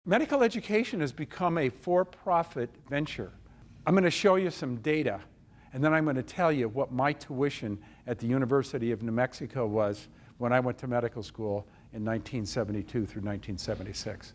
Medical education has become a for-profit venture. I'm going to show you some data, and then I'm going to tell you what my tuition at the University of New Mexico was when I went to medical school in 1972 through 1976.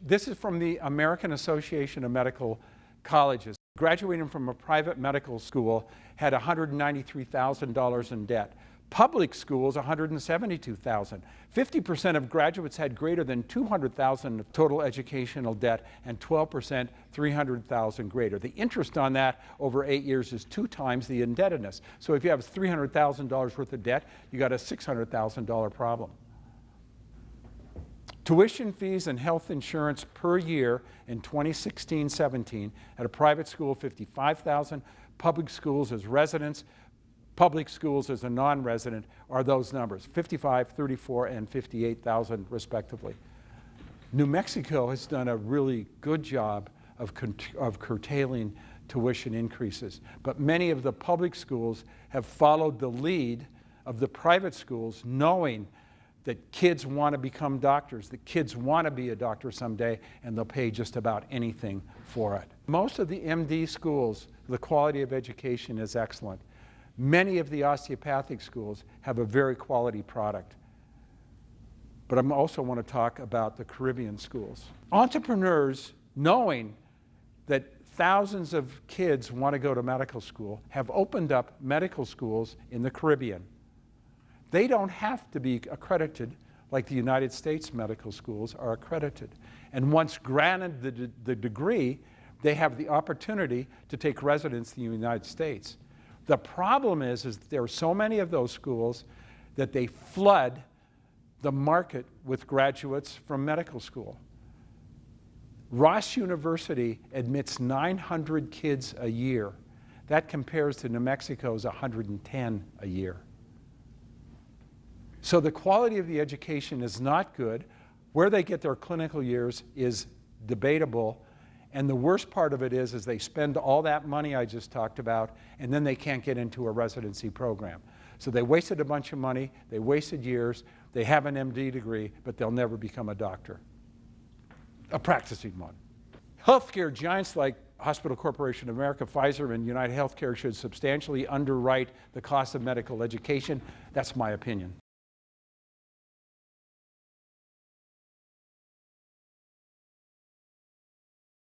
This is from the American Association of Medical Colleges. Graduating from a private medical school had $193,000 in debt. Public schools, $172,000. 50% of graduates had greater than $200,000 of total educational debt, and 12% $300,000 greater. The interest on that over 8 years is 2 times the indebtedness. So if you have $300,000 worth of debt, you got a $600,000 problem. Tuition fees and health insurance per year in 2016-17 at a private school, $55,000. Public schools as residents, public schools as a non-resident are those numbers, $55,000, $34,000, and $58,000 respectively. New Mexico has done a really good job of curtailing tuition increases, but many of the public schools have followed the lead of the private schools, knowing that kids want to become doctors, that kids want to be a doctor someday, and they'll pay just about anything for it. Most of the MD schools, the quality of education is excellent. Many of the osteopathic schools have a very quality product. But I also want to talk about the Caribbean schools. Entrepreneurs, knowing that thousands of kids want to go to medical school, have opened up medical schools in the Caribbean. They don't have to be accredited like the United States medical schools are accredited. And once granted the degree, they have the opportunity to take residence in the United States. The problem is there are so many of those schools that they flood the market with graduates from medical school. Ross University admits 900 kids a year. That compares to New Mexico's 110 a year. So the quality of the education is not good. Where they get their clinical years is debatable. And the worst part of it is they spend all that money I just talked about, and then they can't get into a residency program. So they wasted a bunch of money, they wasted years, they have an MD degree, but they'll never become a doctor, a practicing one. Healthcare giants like Hospital Corporation of America, Pfizer, and United Healthcare should substantially underwrite the cost of medical education. That's my opinion.